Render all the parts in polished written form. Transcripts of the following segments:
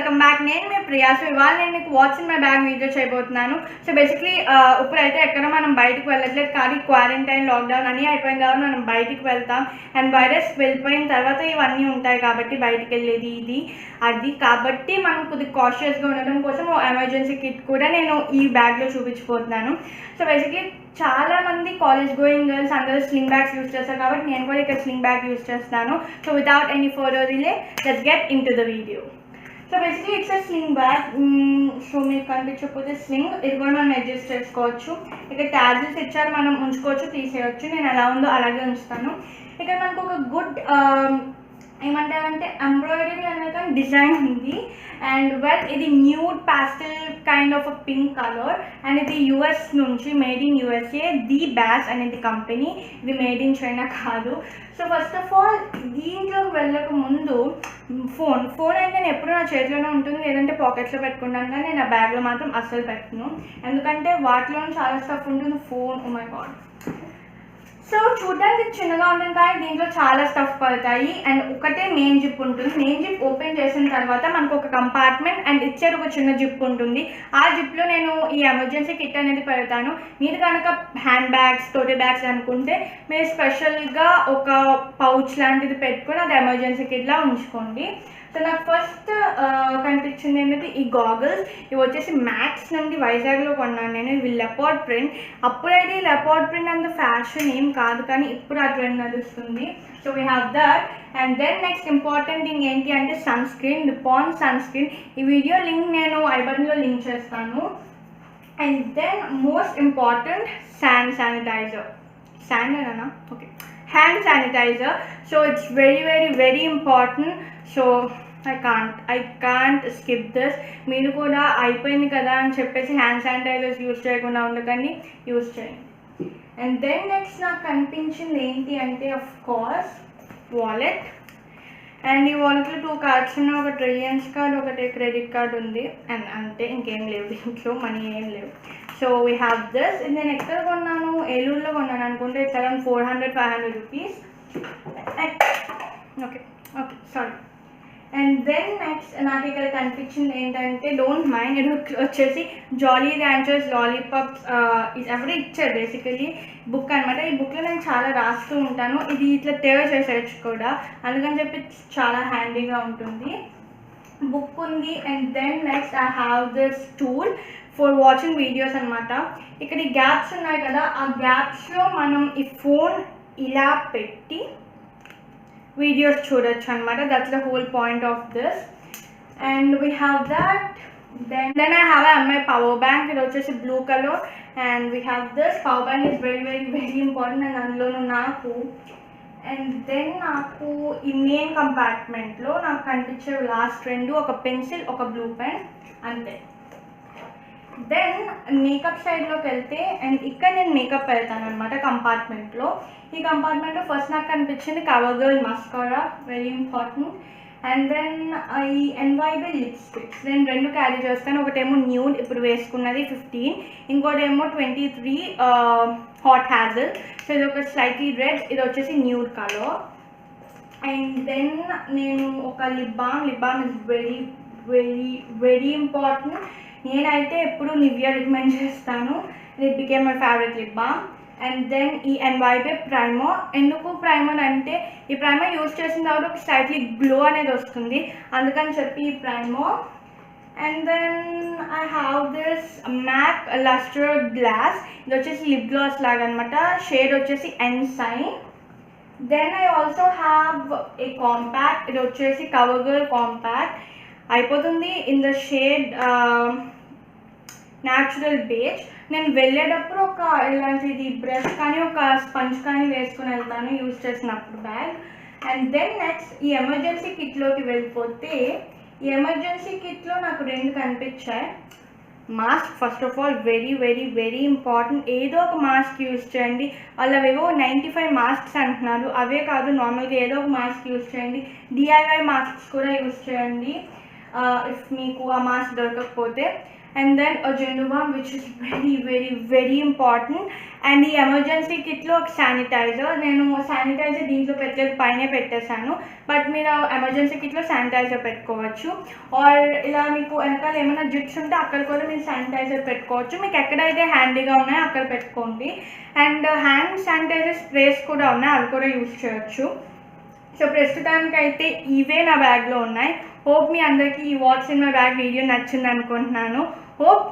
Welcome back. నేను మీ Priya. So ఇవాళ నేను మీకు watts in my bag video చేయబోతున్నాను. సో బేసిక్లీ ఇప్పుడైతే ఎక్కడ మనం బయటకు వెళ్ళట్లేదు, కానీ క్వారంటైన్ లాక్డౌన్ అన్నీ అయిపోయిన తర్వాత మనం బయటికి వెళ్తాం. అండ్ వైరస్ వెళ్ళిపోయిన తర్వాత ఇవన్నీ ఉంటాయి కాబట్టి బయటికి వెళ్ళేది ఇది అది, కాబట్టి మనం కొద్దిగా కాషియస్గా ఉండడం కోసం ఎమర్జెన్సీ కిట్ కూడా నేను ఈ బ్యాగ్లో చూపించబోతున్నాను. సో బేసిక్లీ చాలా మంది కాలేజ్ గోయింగ్ గర్ల్స్ అందరూ స్లింగ్ బ్యాగ్స్ యూస్ చేస్తారు కాబట్టి నేను కూడా ఇక్కడ స్లింగ్ బ్యాగ్ యూస్ చేస్తాను. So without any further delay let's get in to the video. So basically it's a sling bag. So మీకు కనిపించకపోతే స్లింగ్ ఇది కూడా మనం అడ్జస్ట్ చేసుకోవచ్చు. ఇక్కడ ట్యాజిల్స్ ఇచ్చారు, మనం ఉంచుకోవచ్చు, తీసేయచ్చు. నేను ఎలా ఉందో అలాగే ఉంచుతాను. ఇక్కడ మనకు ఒక గుడ్ ఏమంటారంటే ఎంబ్రాయిడరీ అనేది డిజైన్ ఉంది. అండ్ వెల్ ఇది nude pastel kind of a pink colour. And ఇది యుఎస్ నుంచి, మేడ్ ఇన్ యుఎస్ఏ. ది బ్యాస్ అనేది కంపెనీ, ఇది మేడ్ ఇన్ చైనా కాదు. సో ఫస్ట్ ఆఫ్ ఆల్ దీంట్లోకి వెళ్ళక ముందు ఫోన్ అయితే నేను ఎప్పుడు నా చేతిలోనే ఉంటుంది, లేదంటే పాకెట్స్లో పెట్టుకుంటాను, కానీ నేను ఆ బ్యాగ్లో మాత్రం అస్సలు పెట్టను. ఎందుకంటే వాటిలో చాలా స్టఫ్ ఉంటుంది. Phone, oh my God. So చూడడానికి చిన్నగా ఉంటుంది కానీ దీంట్లో చాలా స్టఫ్ పడతాయి. అండ్ ఒకటే మెయిన్ జిప్ ఉంటుంది. మెయిన్ జిప్ ఓపెన్ చేసిన తర్వాత మనకు ఒక కంపార్ట్మెంట్ అండ్ ఇచ్చారు ఒక చిన్న జిప్ ఉంటుంది. ఆ జిప్లో నేను ఈ ఎమర్జెన్సీ కిట్ అనేది పెడతాను. మీరు కనుక హ్యాండ్ బ్యాగ్స్, టోటీ బ్యాగ్స్ అనుకుంటే మీరు స్పెషల్గా ఒక పౌచ్ లాంటిది పెట్టుకొని అది ఎమర్జెన్సీ కిట్లా ఉంచుకోండి. సో నాకు ఫస్ట్ కనిపించింది ఏంటంటే ఈ గాగల్స్. ఇవి వచ్చేసి మ్యాక్స్ నుండి వైజాగ్లో కొన్నాను నేను. ఇవి లెపర్డ్ ప్రింట్. అప్పుడైతే ఈ లెపర్డ్ ప్రింట్ అంత ఫ్యాషన్ ఏం కాదు, కానీ ఇప్పుడు ఆ ట్రెండ్ నడుస్తుంది. So we have that. And then next important thing ఏంటి అంటే sunscreen, Nippon sunscreen. ఈ వీడియో లింక్ నేను ఐ బటన్లో లింక్ చేస్తాను. And then most important hand sanitiser. శానిటైజర్నా? Okay, hand sanitiser. So it's very very very important. So I can't skip this. మీరు కూడా అయిపోయింది కదా అని చెప్పేసి హ్యాండ్ శానిటైజర్స్ యూజ్ చేయకుండా ఉండకండి, యూజ్ చేయండి. అండ్ దెన్ నెక్స్ట్ నాకు కనిపించింది ఏంటి అంటే ఆఫ్ కోర్స్ వాలెట్. అండ్ ఈ వాలెట్లో 2 కార్డ్స్ ఉన్నాయి. ఒకటి రిలయన్స్ కార్డ్, ఒకటి క్రెడిట్ కార్డ్ ఉంది. అండ్ అంతే, ఇంకేం లేవు దీంట్లో, మనీ ఏం లేవు. So we have this. ఇది నేను ఎక్కడ కొన్నాను, ఏలూరులో కొన్నాను అనుకుంటే. It's around 400-500 rupees. Okay okay sorry. And then next నాకు ఇక్కడ కనిపించింది ఏంటంటే, డోంట్ మైండ్, ఇది వచ్చేసి జాలీ ర్యాంచర్స్ లాలీపాప్స్ ఎవరు ఇచ్చారు బేసికలీ బుక్ అనమాట. ఈ బుక్లో నేను చాలా రాస్తూ ఉంటాను. ఇది ఇట్లా టేర్ చేసేయచ్చు కూడా, అందుకని చెప్పి చాలా హ్యాండీగా ఉంటుంది. బుక్ ఉంది. And then next I have this tool for watching videos అనమాట. ఇక్కడ ఈ గ్యాప్స్ ఉన్నాయి కదా, ఆ గ్యాప్స్లో మనం ఈ ఫోన్ ఇలా పెట్టి వీడియోస్ చూడొచ్చు అనమాట. That's the whole point of this. And we have that. Then I have my power bank. ఇది వచ్చేసి blue colour. And we have this. Power bank is very very very important. And అందులోనూ నాకు. And then నాకు ఈ main కంపార్ట్మెంట్లో నాకు కనిపించే last 2 ఒక pencil, ఒక బ్లూ పెన్, అంతే. దెన్ మేకప్ సైడ్లోకి వెళ్తే, అండ్ ఇక్కడ నేను మేకప్ వెళ్తాను అనమాట కంపార్ట్మెంట్లో. ఈ కంపార్ట్మెంట్లో ఫస్ట్ నాకు కనిపించింది Cover Girl mascara, very important. And then ఈ ఎన్వైబీ లిప్స్టిక్స్ నేను 2 క్యారీ చేస్తాను. ఒకటేమో న్యూడ్, ఇప్పుడు వేసుకున్నది 15, ఇంకోటేమో 23 హాట్ హ్యాజల్. సో ఇది ఒక స్లైట్లీ రెడ్, ఇది వచ్చేసి న్యూడ్ కలర్. అండ్ దెన్ నేను ఒక lip balm is very very very important. నేనైతే ఎప్పుడు నివియా రికమెండ్ చేస్తాను. It became my favourite lip balm. And then ఈ ఎన్వైబీ ప్రైమర్. ఎందుకు ప్రైమర్ అంటే ఈ ప్రైమర్ యూజ్ చేసిన తర్వాత ఒక స్లైట్లీ గ్లో అనేది వస్తుంది, అందుకని చెప్పి ఈ primer. And then I have this MAC lustre glass. ఇది వచ్చేసి లిప్ గ్లాస్ లాగా అనమాట. షేడ్ వచ్చేసి ensign. Then I also have a compact. ఇది వచ్చేసి కవర్ గర్ల్ కాంపాక్ట్. అయిపోతుంది in the shade natural beige. నేను వెళ్ళేటప్పుడు ఒక ఇలాంటిది బ్రష్ కానీ ఒక స్పంజ్ కానీ వేసుకుని వెళ్తాను యూజ్ చేసినప్పుడు బ్యాగ్. అండ్ దెన్ నెక్స్ట్ ఈ ఎమర్జెన్సీ కిట్లోకి వెళ్ళిపోతే, ఈ ఎమర్జెన్సీ కిట్లో నాకు 2 కనిపించాయి. Mask first of all very very very important. ఏదో ఒక మాస్క్ యూజ్ చేయండి. వాళ్ళవేవో 95 మాస్క్స్ అంటున్నారు, అవే కాదు, నార్మల్గా ఏదో ఒక మాస్క్ యూజ్ చేయండి. DIY మాస్క్స్ కూడా యూజ్ చేయండి ఇఫ్ మీకు ఆ మాస్క్ దొరకకపోతే. and then a Genubalm, which is very important. And ఈ ఎమర్జెన్సీ కిట్లో ఒక శానిటైజర్, నేను శానిటైజర్ దీంట్లో పెట్టేది పైనే పెట్టేశాను, బట్ మీరు ఎమర్జెన్సీ కిట్లో శానిటైజర్ పెట్టుకోవచ్చు. ఆర్ ఇలా మీకు వెనకాల ఏమైనా జిట్స్ ఉంటే అక్కడ కూడా మీరు శానిటైజర్ పెట్టుకోవచ్చు. మీకు ఎక్కడైతే హ్యాండీగా ఉన్నాయో అక్కడ పెట్టుకోండి. అండ్ హ్యాండ్ శానిటైజర్ స్ప్రేస్ కూడా ఉన్నాయి, అవి కూడా యూజ్ చేయొచ్చు. సో ప్రస్తుతానికి అయితే ఇవే నా బ్యాగ్లో ఉన్నాయి. హోప్ మీ అందరికీ ఈ what's in my bag video నచ్చింది అనుకుంటున్నాను. హోప్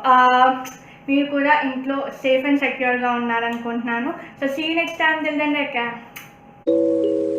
మీరు కూడా ఇంట్లో సేఫ్ అండ్ సెక్యూర్గా ఉన్నారనుకుంటున్నాను. So see you next time. Till then take care.